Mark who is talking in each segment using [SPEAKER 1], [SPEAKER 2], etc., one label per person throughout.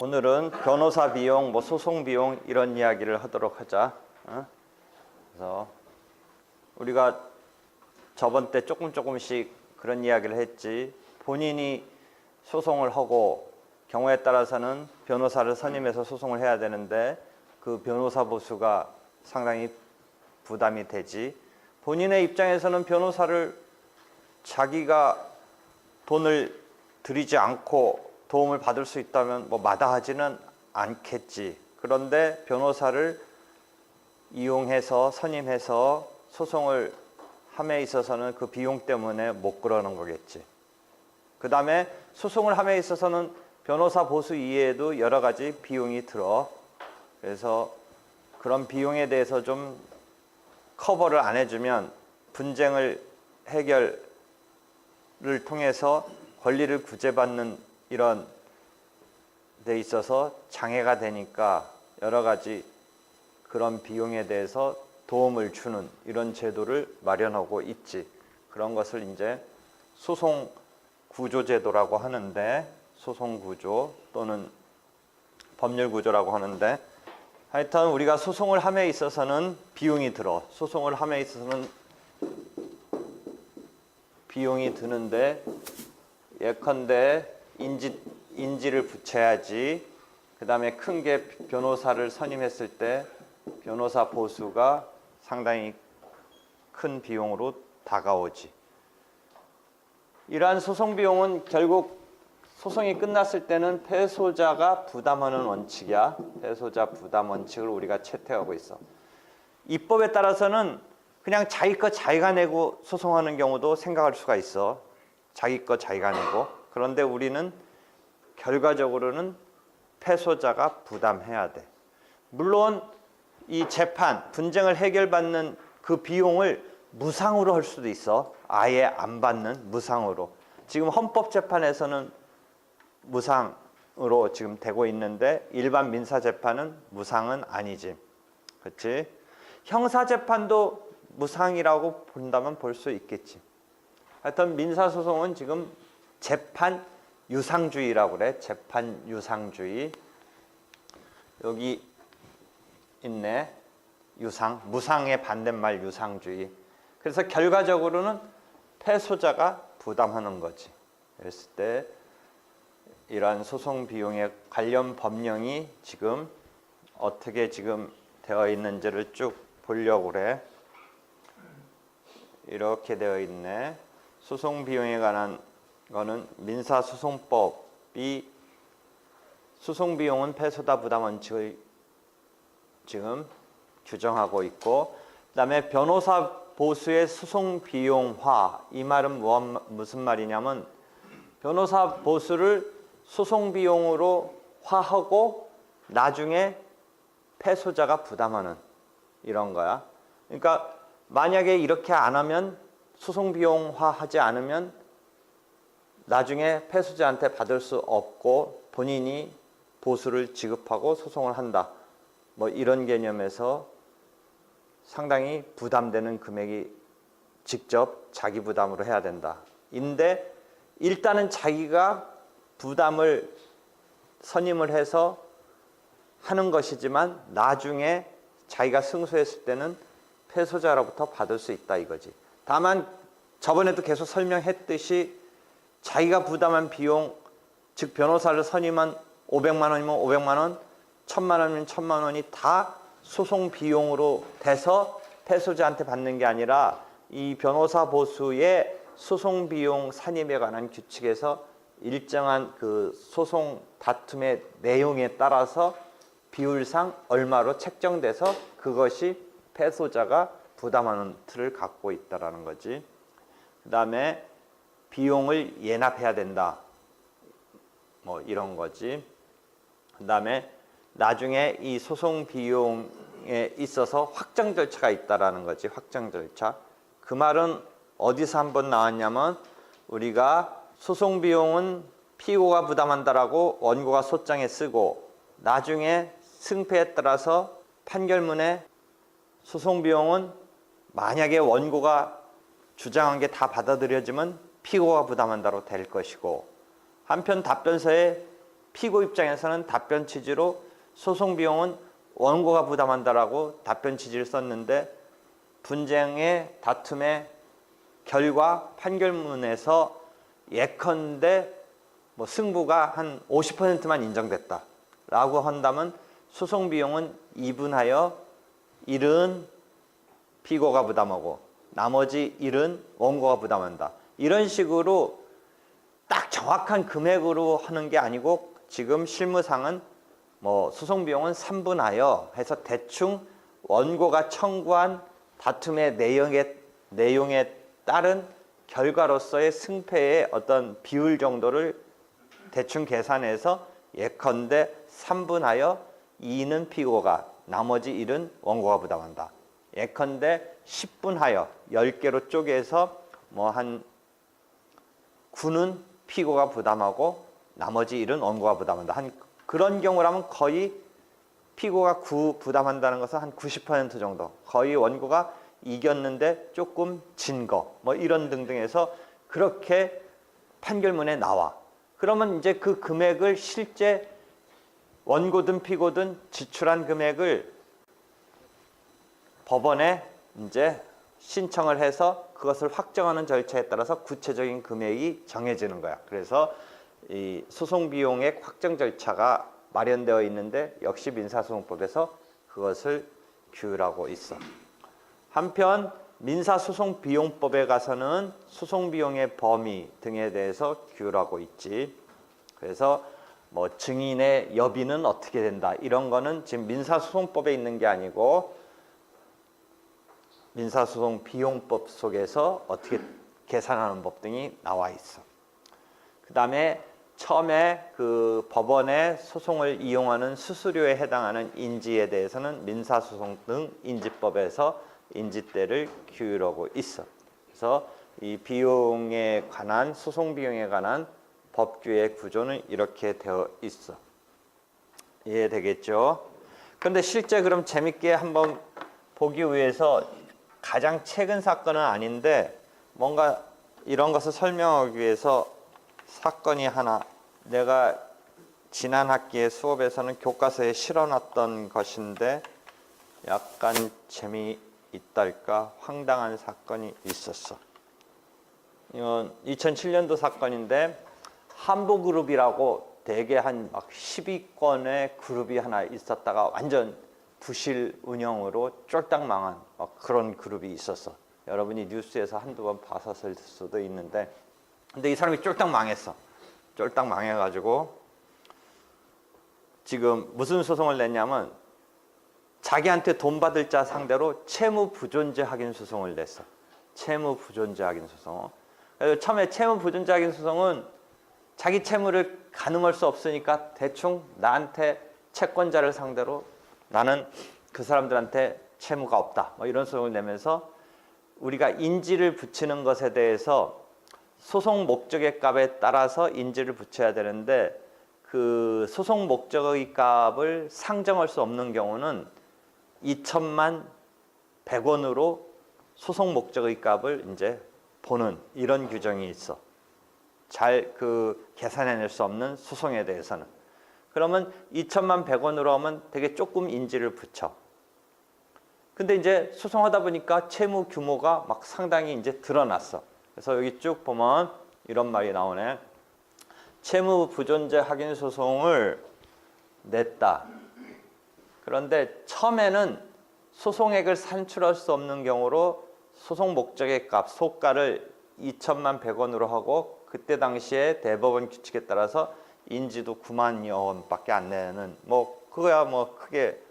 [SPEAKER 1] 오늘은 변호사 비용, 소송 비용 이런 이야기를 하도록 하자. 그래서 우리가 저번 때 조금씩 그런 이야기를 했지. 본인이 소송을 하고 경우에 따라서는 변호사를 선임해서 소송을 해야 되는데 그 변호사 보수가 상당히 부담이 되지. 본인의 입장에서는 변호사를 자기가 돈을 들이지 않고 도움을 받을 수 있다면 마다하지는 않겠지. 그런데 변호사를 이용해서 선임해서 소송을 함에 있어서는 그 비용 때문에 못 그러는 거겠지. 그 다음에 소송을 함에 있어서는 변호사 보수 이외에도 여러 가지 비용이 들어. 그래서 그런 비용에 대해서 좀 커버를 안 해주면 분쟁을 해결을 통해서 권리를 구제받는 이런 데 있어서 장애가 되니까 여러 가지 그런 비용에 대해서 도움을 주는 이런 제도를 마련하고 있지. 그런 것을 이제 소송 구조 제도라고 하는데, 소송 구조 또는 법률 구조라고 하는데, 하여튼 우리가 소송을 함에 있어서는 비용이 들어. 소송을 함에 있어서는 비용이 드는데, 예컨대 인지를 붙여야지. 그 다음에 큰 게 변호사를 선임했을 때 변호사 보수가 상당히 큰 비용으로 다가오지. 이러한 소송 비용은 결국 소송이 끝났을 때는 패소자가 부담하는 원칙이야. 패소자 부담 원칙을 우리가 채택하고 있어. 입법에 따라서는 그냥 자기 거 자기가 내고 소송하는 경우도 생각할 수가 있어. 자기 거 자기가 내고. 그런데 우리는 결과적으로는 패소자가 부담해야 돼. 물론 이 재판, 분쟁을 해결받는 그 비용을 무상으로 할 수도 있어. 아예 안 받는 무상으로. 지금 헌법재판에서는 무상으로 지금 되고 있는데 일반 민사재판은 무상은 아니지. 그렇지? 형사재판도 무상이라고 본다면 볼 수 있겠지. 하여튼 민사소송은 지금 재판 유상주의라고 그래. 재판 유상주의. 여기 있네. 유상. 무상의 반대말 유상주의. 그래서 결과적으로는 패소자가 부담하는 거지. 그랬을 때 이러한 소송 비용의 관련 법령이 지금 어떻게 지금 되어 있는지를 쭉 보려고 그래. 이렇게 되어 있네. 소송 비용에 관한 거는 민사소송법이 소송 비용은 패소자 부담 원칙을 지금 규정하고 있고, 그다음에 변호사 보수의 소송 비용화. 이 말은 무슨 말이냐면 변호사 보수를 소송 비용으로 화하고 나중에 패소자가 부담하는 이런 거야. 그러니까 만약에 이렇게 안 하면, 소송 비용화 하지 않으면 나중에 패소자한테 받을 수 없고 본인이 보수를 지급하고 소송을 한다. 이런 개념에서 상당히 부담되는 금액이 직접 자기 부담으로 해야 된다. 인데 일단은 자기가 부담을 선임을 해서 하는 것이지만 나중에 자기가 승소했을 때는 패소자로부터 받을 수 있다 이거지. 다만 저번에도 계속 설명했듯이 자기가 부담한 비용, 즉 변호사를 선임한 500만 원이면 500만 원, 1000만 원이면 1000만 원이 다 소송 비용으로 돼서 패소자한테 받는 게 아니라 이 변호사 보수의 소송 비용 산입에 관한 규칙에서 일정한 그 소송 다툼의 내용에 따라서 비율상 얼마로 책정돼서 그것이 패소자가 부담하는 틀을 갖고 있다라는 거지. 그 다음에 비용을 예납해야 된다. 이런 거지. 그 다음에 나중에 이 소송 비용에 있어서 확정 절차가 있다라는 거지. 확정 절차. 그 말은 어디서 한번 나왔냐면 우리가 소송 비용은 피고가 부담한다라고 원고가 소장에 쓰고 나중에 승패에 따라서 판결문에 소송 비용은 만약에 원고가 주장한 게 다 받아들여지면 피고가 부담한다로 될 것이고, 한편 답변서에 피고 입장에서는 답변 취지로 소송 비용은 원고가 부담한다라고 답변 취지를 썼는데, 분쟁의 다툼의 결과 판결문에서 예컨대 뭐 승부가 한 50%만 인정됐다라고 한다면 소송 비용은 이분하여 1은 피고가 부담하고 나머지 1은 원고가 부담한다. 이런 식으로 딱 정확한 금액으로 하는 게 아니고, 지금 실무상은 뭐 소송 비용은 3분하여 해서 대충 원고가 청구한 다툼의 내용에 따른 결과로서의 승패의 어떤 비율 정도를 대충 계산해서 예컨대 3분하여 2는 피고가, 나머지 1은 원고가 부담한다. 예컨대 10분하여 10개로 쪼개서 뭐 한 9는 피고가 부담하고 나머지 1은 원고가 부담한다. 한 그런 경우라면 거의 피고가 9 부담한다는 것은 한 90% 정도, 거의 원고가 이겼는데 조금 진 거, 뭐 이런 등등해서 그렇게 판결문에 나와. 그러면 이제 그 금액을 실제 원고든 피고든 지출한 금액을 법원에 이제 신청을 해서 그것을 확정하는 절차에 따라서 구체적인 금액이 정해지는 거야. 그래서 이 소송 비용의 확정 절차가 마련되어 있는데, 역시 민사소송법에서 그것을 규율하고 있어. 한편 민사소송비용법에 가서는 소송비용의 범위 등에 대해서 규율하고 있지. 그래서 뭐 증인의 여비는 어떻게 된다, 이런 거는 지금 민사소송법에 있는 게 아니고 민사소송비용법 속에서 어떻게 계산하는 법 등이 나와 있어. 그 다음에 처음에 그 법원의 소송을 이용하는 수수료에 해당하는 인지에 대해서는 민사소송 등 인지법에서 인지대를 규율하고 있어. 그래서 이 비용에 관한, 소송 비용에 관한 법규의 구조는 이렇게 되어 있어. 이해되겠죠? 그런데 실제 그럼 재밌게 한번 보기 위해서, 가장 최근 사건은 아닌데 뭔가 이런 것을 설명하기 위해서 사건이 하나, 내가 지난 학기에 수업에서는 교과서에 실어놨던 것인데 약간 재미있달까 황당한 사건이 있었어. 이건 2007년도 사건인데, 한보그룹이라고 대개 한 막 10위권의 그룹이 하나 있었다가 완전 부실 운영으로 쫄딱 망한 막 그런 그룹이 있었어. 여러분이 뉴스에서 한두 번 봤었을 수도 있는데, 근데 이 사람이 쫄딱 망했어. 쫄딱 망해가지고 지금 무슨 소송을 냈냐면, 자기한테 돈 받을 자 상대로 채무 부존재 확인 소송을 냈어. 채무 부존재 확인 소송. 그래서 처음에 채무 부존재 확인 소송은 자기 채무를 가늠할 수 없으니까 대충 나한테 채권자를 상대로 나는 그 사람들한테 채무가 없다, 뭐 이런 소송을 내면서 우리가 인지를 붙이는 것에 대해서 소송 목적의 값에 따라서 인지를 붙여야 되는데, 그 소송 목적의 값을 상정할 수 없는 경우는 2천만 100원으로 소송 목적의 값을 이제 보는 이런 규정이 있어. 잘 그 계산해낼 수 없는 소송에 대해서는. 그러면 2천만 100원으로 하면 되게 조금 인지를 붙여. 근데 이제 소송하다 보니까 채무 규모가 막 상당히 이제 드러났어. 그래서 여기 쭉 보면 이런 말이 나오네. 채무 부존재 확인 소송을 냈다. 그런데 처음에는 소송액을 산출할 수 없는 경우로 소송 목적의 값, 소가를 2천만 100원으로 하고, 그때 당시에 대법원 규칙에 따라서 인지도 9만여 원밖에 안 내는, 뭐 그거야 뭐 크게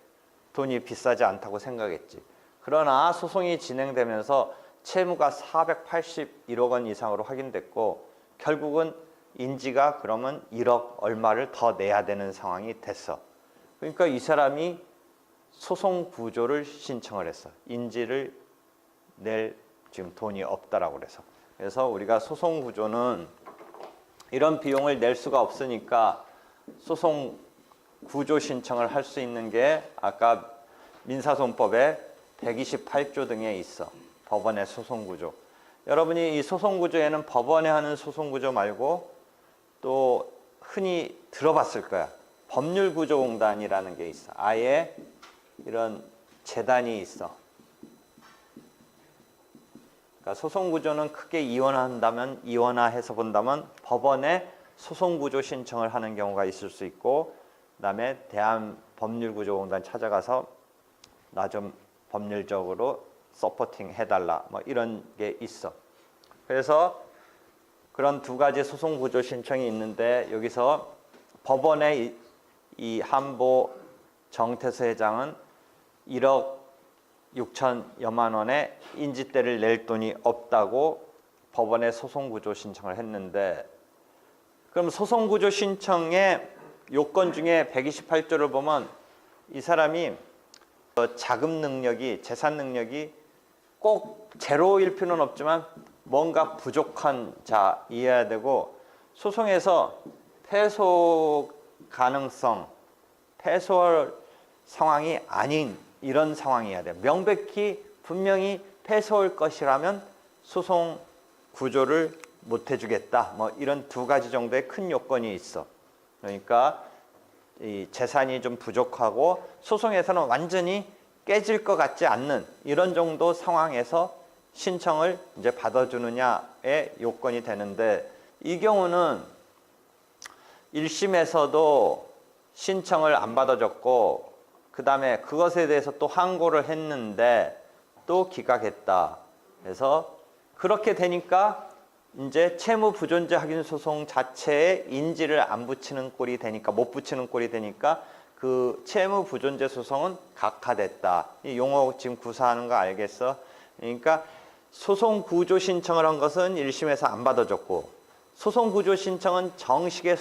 [SPEAKER 1] 돈이 비싸지 않다고 생각했지. 그러나 소송이 진행되면서 채무가 481억 원 이상으로 확인됐고, 결국은 인지가 그러면 1억 얼마를 더 내야 되는 상황이 됐어. 그러니까 이 사람이 소송 구조를 신청을 했어. 인지를 낼 지금 돈이 없다라고 그래서. 그래서 우리가 소송 구조는 이런 비용을 낼 수가 없으니까 소송 구조 신청을 할 수 있는 게 아까 민사소송법에 128조 등에 있어. 법원의 소송 구조. 여러분이 이 소송구조에는 법원에 하는 소송구조 말고 또 흔히 들어봤을 거야. 법률구조공단이라는 게 있어. 아예 이런 재단이 있어. 그러니까 소송구조는 크게 이원화해서 본다면 법원에 소송구조 신청을 하는 경우가 있을 수 있고, 그다음에 대한법률구조공단 찾아가서 나 좀 법률적으로 서포팅 해달라 뭐 이런 게 있어. 그래서 그런 두 가지 소송구조 신청이 있는데, 여기서 법원의 이 한보 정태수 회장은 1억 6천여만 원의 인지대를 낼 돈이 없다고 법원에 소송구조 신청을 했는데, 그럼 소송구조 신청의 요건 중에 128조를 보면 이 사람이 자금 능력이, 재산 능력이 꼭 제로일 필요는 없지만 뭔가 부족한 자이어야 되고, 소송에서 패소 가능성, 패소할 상황이 아닌 이런 상황이어야 돼요. 명백히 분명히 패소할 것이라면 소송 구조를 못 해주겠다. 뭐 이런 두 가지 정도의 큰 요건이 있어. 그러니까 이 재산이 좀 부족하고 소송에서는 완전히 깨질 것 같지 않는 이런 정도 상황에서 신청을 이제 받아주느냐의 요건이 되는데, 이 경우는 1심에서도 신청을 안 받아줬고, 그 다음에 그것에 대해서 또 항고를 했는데 또 기각했다. 그래서 그렇게 되니까 이제 채무부존재 확인 소송 자체에 인지를 안 붙이는 꼴이 되니까, 못 붙이는 꼴이 되니까 그 채무부존재 소송은 각하됐다. 이 용어 지금 구사하는 거 알겠어? 그러니까 소송 구조 신청을 한 것은 1심에서 안 받아줬고, 소송 구조 신청은 정식의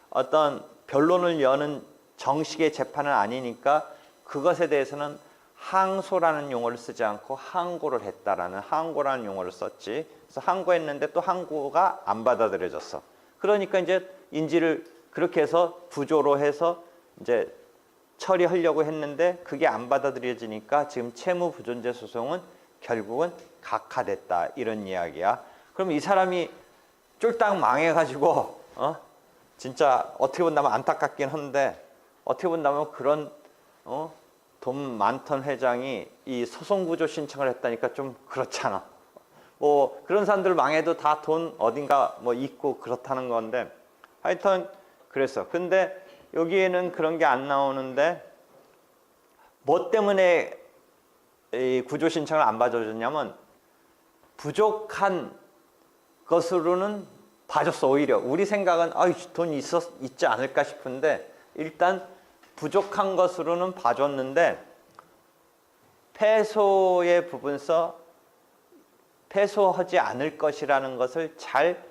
[SPEAKER 1] 어떤 변론을 여는 정식의 재판은 아니니까 그것에 대해서는 항소라는 용어를 쓰지 않고 항고를 했다라는 항고라는 용어를 썼지. 그래서 항고했는데 또 항고가 안 받아들여졌어. 그러니까 이제 인지를 그렇게 해서 부조로 해서 이제 처리하려고 했는데 그게 안 받아들여지니까 지금 채무부존재 소송은 결국은 각하됐다, 이런 이야기야. 그럼 이 사람이 쫄딱 망해가지고 진짜 어떻게 본다면 안타깝긴 한데, 어떻게 본다면 그런 돈 많던 회장이 이 소송구조 신청을 했다니까 좀 그렇잖아. 뭐 그런 사람들 망해도 다 돈 어딘가 뭐 있고 그렇다는 건데, 하여튼 그랬어. 근데 여기에는 그런 게 안 나오는데, 뭐 때문에 이 구조 신청을 안 받아줬냐면 부족한 것으로는 봐줬어. 오히려 우리 생각은 돈 있지 않을까 싶은데, 일단 부족한 것으로는 봐줬는데 패소의 부분서 패소하지 않을 것이라는 것을 잘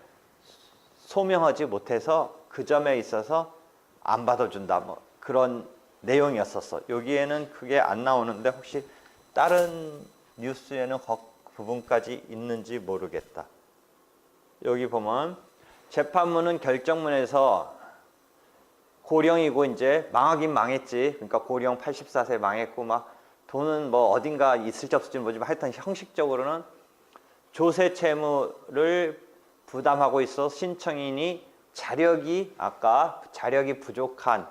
[SPEAKER 1] 소명하지 못해서 그 점에 있어서 안 받아준다, 뭐 그런 내용이었었어. 여기에는 그게 안 나오는데 혹시 다른 뉴스에는 그 부분까지 있는지 모르겠다. 여기 보면 재판문은 결정문에서 고령이고 이제 망하긴 망했지. 그러니까 고령 84세 망했고 막 돈은 뭐 어딘가 있을지 없을지는 모르지만 하여튼 형식적으로는 조세 채무를 부담하고 있어 신청인이 아까 자력이 부족한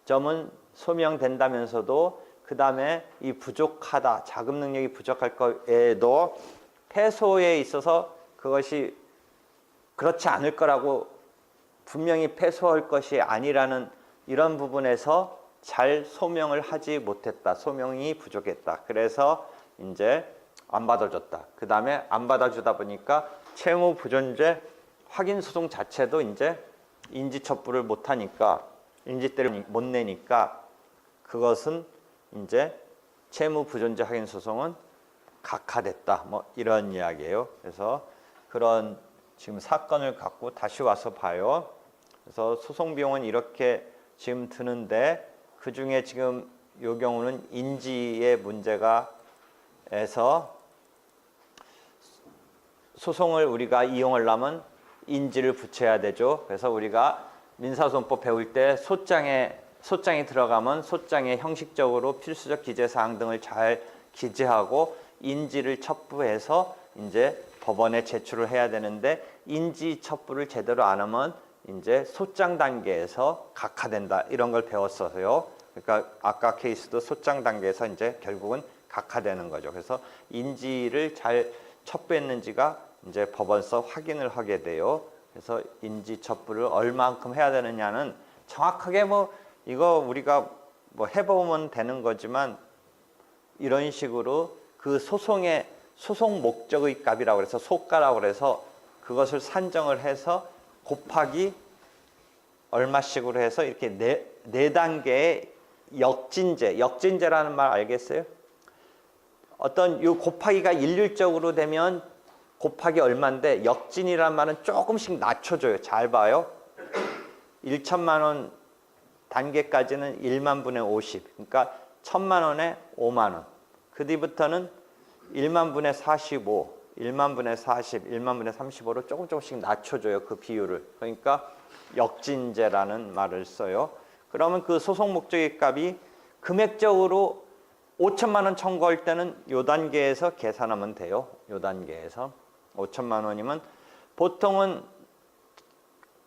[SPEAKER 1] 점은 소명된다면서도, 그 다음에 이 부족하다, 자금 능력이 부족할 거에도 패소에 있어서 그것이 그렇지 않을 거라고, 분명히 패소할 것이 아니라는 이런 부분에서 잘 소명을 하지 못했다. 소명이 부족했다. 그래서 이제 안 받아줬다. 그 다음에 안 받아주다 보니까 채무부존재 확인 소송 자체도 이제 인지첩부를 못하니까, 인지대를 못 내니까 그것은 이제 채무부존재 확인 소송은 각하됐다. 뭐 이런 이야기예요. 그래서 그런 지금 사건을 갖고 다시 와서 봐요. 그래서 소송 비용은 이렇게 지금 드는데, 그 중에 지금 이 경우는 인지의 문제가 해서 소송을 우리가 이용하려면 인지를 붙여야 되죠. 그래서 우리가 민사소송법 배울 때 소장이 들어가면 소장에 형식적으로 필수적 기재사항 등을 잘 기재하고 인지를 첩부해서 이제 법원에 제출을 해야 되는데 인지 첩부를 제대로 안 하면 이제 소장 단계에서 각하된다 이런 걸 배웠어요. 그러니까 아까 케이스도 소장 단계에서 이제 결국은 각하되는 거죠. 그래서 인지를 잘 첩부했는지가 이제 법원서 확인을 하게 돼요. 그래서 인지 첩부를 얼마만큼 해야 되느냐는 정확하게 뭐 이거 우리가 뭐 해보면 되는 거지만 이런 식으로 그 소송의 소송 목적의 값이라고 해서 소가라고 해서 그것을 산정을 해서 곱하기 얼마씩으로 해서 이렇게 네 단계의 역진제라는 말 알겠어요? 어떤 요 곱하기가 일률적으로 되면 곱하기 얼마인데 역진이라는 말은 조금씩 낮춰줘요. 잘 봐요. 1천만 원 단계까지는 1만 분의 50. 그러니까 1천만 원에 5만 원. 그 뒤부터는 1만 분의 45, 1만 분의 40, 1만 분의 35로 조금씩 낮춰줘요. 그 비율을. 그러니까 역진제라는 말을 써요. 그러면 그 소송 목적의 값이 금액적으로 5천만 원 청구할 때는 요 단계에서 계산하면 돼요. 요 단계에서 5천만 원이면 보통은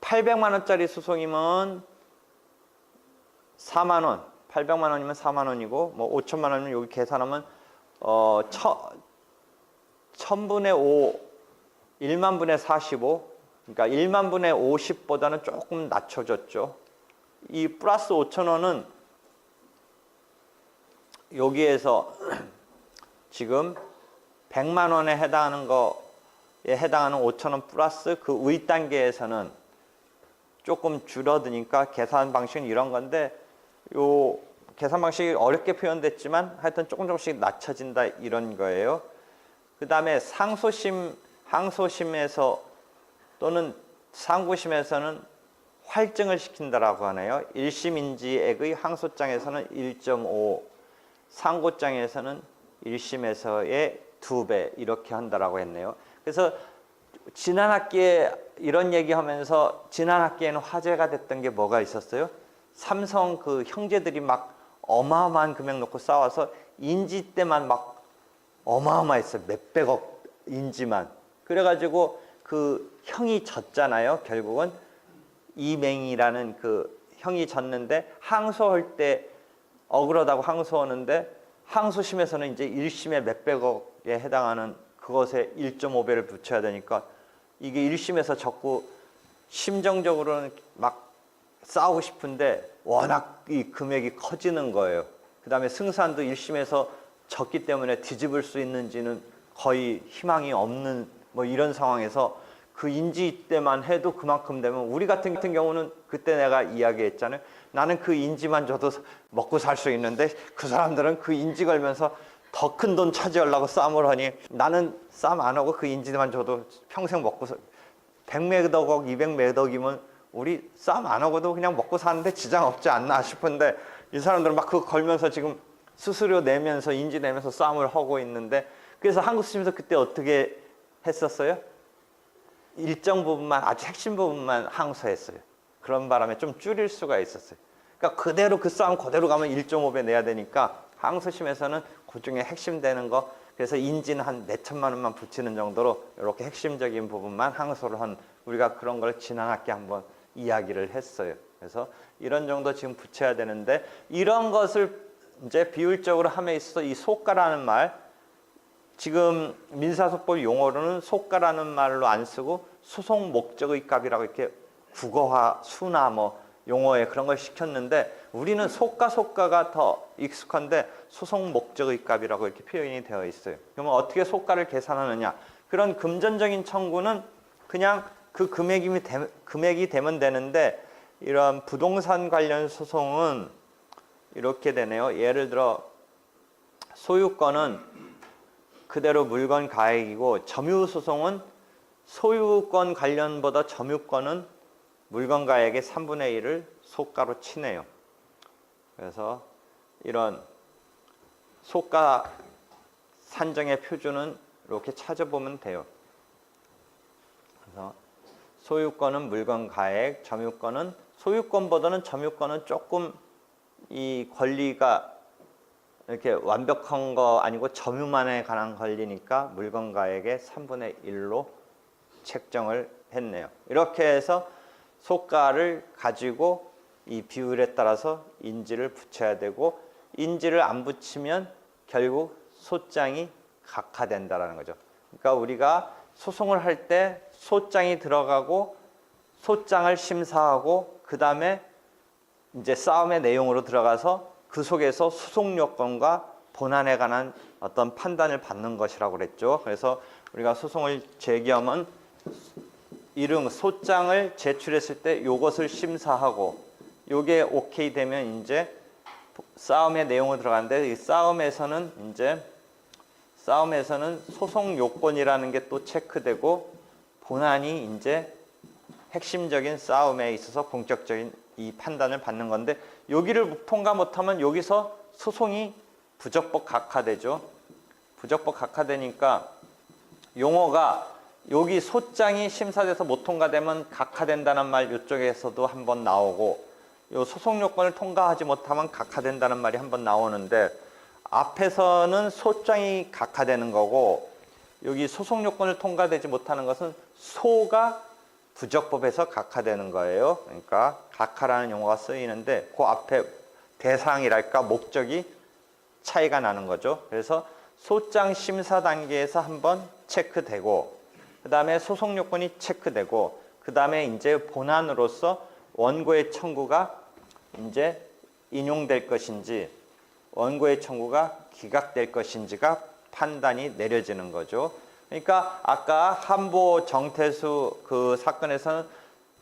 [SPEAKER 1] 800만 원짜리 소송이면 4만 원, 800만 원이면 4만 원이고 뭐 5천만 원이면 여기 계산하면 1000분의 5, 1만 분의 45, 그러니까 1만 분의 50보다는 조금 낮춰졌죠. 이 플러스 5천 원은 여기에서 지금 100만 원에 해당하는 거에 해당하는 5천 원 플러스 그 위 단계에서는 조금 줄어드니까 계산 방식은 이런 건데 요 계산 방식이 어렵게 표현됐지만 하여튼 조금씩 낮춰진다 이런 거예요. 그 다음에 항소심에서 또는 상고심에서는 활증을 시킨다라고 하네요. 1심 인지액의 항소장에서는 1.5, 상고장에서는 1심에서의 2배 이렇게 한다라고 했네요. 그래서 지난 학기에 이런 얘기하면서 지난 학기에는 화제가 됐던 게 뭐가 있었어요? 삼성 그 형제들이 막 어마어마한 금액 놓고 싸워서 인지 때만 막 어마어마했어요. 몇백억 인지만. 그래가지고 그 형이 졌잖아요. 결국은 이맹이라는 그 형이 졌는데 항소할 때 억울하다고 항소하는데 항소심에서는 이제 1심에 몇백억에 해당하는 그것에 1.5배를 붙여야 되니까 이게 1심에서 졌고 심정적으로는 막 싸우고 싶은데 워낙 이 금액이 커지는 거예요. 그 다음에 승산도 1심에서 졌기 때문에 뒤집을 수 있는지는 거의 희망이 없는 뭐 이런 상황에서 그 인지 때만 해도 그만큼 되면 우리 같은 경우는 그때 내가 이야기했잖아요. 나는 그 인지만 줘도 먹고 살 수 있는데 그 사람들은 그 인지 걸면서 더 큰 돈 차지하려고 싸움을 하니 나는 싸움 안 하고 그 인지만 줘도 평생 먹고 100몇억, 200몇억이면 우리 싸움 안 하고도 그냥 먹고 사는데 지장 없지 않나 싶은데 이 사람들은 막 그거 걸면서 지금 수수료 내면서 인지 내면서 싸움을 하고 있는데 그래서 한국시심에서 그때 어떻게 했었어요? 일정 부분만 아주 핵심 부분만 항소했어요. 그런 바람에 좀 줄일 수가 있었어요. 그러니까 그대로 그 싸움 그대로 가면 1.5배 내야 되니까 항소심에서는 그중에 핵심 되는 거 그래서 인지는 한 4천만 원만 붙이는 정도로 이렇게 핵심적인 부분만 항소를 한 우리가 그런 걸 지난 학기에 한번 이야기를 했어요. 그래서 이런 정도 지금 붙여야 되는데 이런 것을 이제 비율적으로 함에 있어서 이 소가라는 말 지금 민사소법 용어로는 소가라는 말로 안 쓰고 소송 목적의 값이라고 이렇게 국어화, 수나 뭐 용어에 그런 걸 시켰는데 우리는 소가가 더 익숙한데 소송 목적의 값이라고 이렇게 표현이 되어 있어요. 그러면 어떻게 소가를 계산하느냐? 그런 금전적인 청구는 그냥 그 금액이 되면 되는데 이런 부동산 관련 소송은 이렇게 되네요. 예를 들어 소유권은 그대로 물건 가액이고 점유소송은 소유권 관련보다 점유권은 물건 가액의 3분의 1을 소가로 치네요. 그래서 이런 소가 산정의 표준은 이렇게 찾아보면 돼요. 그래서 소유권은 물건 가액, 점유권은 소유권보다는 점유권은 조금 이 권리가 이렇게 완벽한 거 아니고 점유만에 관한 권리니까 물건가액의 3분의 1로 책정을 했네요. 이렇게 해서 소가를 가지고 이 비율에 따라서 인지를 붙여야 되고, 인지를 안 붙이면 결국 소장이 각하된다라는 거죠. 그러니까 우리가 소송을 할 때 소장이 들어가고 소장을 심사하고 그 다음에 이제 싸움의 내용으로 들어가서 그 속에서 소송 요건과 본안에 관한 어떤 판단을 받는 것이라고 그랬죠. 그래서 우리가 소송을 제기하면 이름 소장을 제출했을 때 요것을 심사하고 요게 오케이 되면 이제 싸움의 내용으로 들어가는데, 이 싸움에서는 소송 요건이라는 게 또 체크되고 본안이 이제 핵심적인 싸움에 있어서 본격적인 이 판단을 받는 건데, 여기를 통과 못하면 여기서 소송이 부적법 각하되죠. 부적법 각하되니까 용어가 여기 소장이 심사돼서 못 통과되면 각하된다는 말 이쪽에서도 한번 나오고, 요 소송 요건을 통과하지 못하면 각하된다는 말이 한번 나오는데, 앞에서는 소장이 각하되는 거고 여기 소송 요건을 통과되지 못하는 것은 소가 부적법에서 각하되는 거예요. 그러니까 각하라는 용어가 쓰이는데 그 앞에 대상이랄까 목적이 차이가 나는 거죠. 그래서 소장 심사 단계에서 한번 체크되고, 그 다음에 소송 요건이 체크되고, 그 다음에 이제 본안으로서 원고의 청구가 이제 인용될 것인지 원고의 청구가 기각될 것인지가 판단이 내려지는 거죠. 그러니까 아까 한보 정태수 그 사건에서는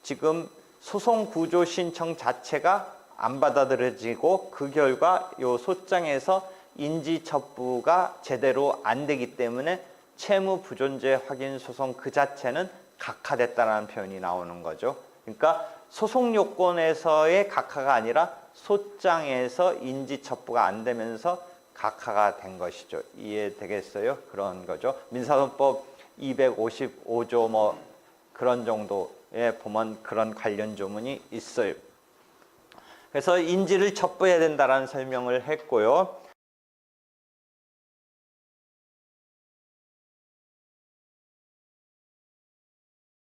[SPEAKER 1] 지금 소송 구조 신청 자체가 안 받아들여지고 그 결과 요 소장에서 인지 첩부가 제대로 안 되기 때문에 채무 부존재 확인 소송 그 자체는 각하됐다는 표현이 나오는 거죠. 그러니까 소송 요건에서의 각하가 아니라 소장에서 인지 첩부가 안 되면서 각하가 된 것이죠. 이해되겠어요? 그런 거죠. 민사소송법 255조 뭐 그런 정도에 보면 그런 관련 조문이 있어요. 그래서 인지를 첩부해야 된다라는 설명을 했고요.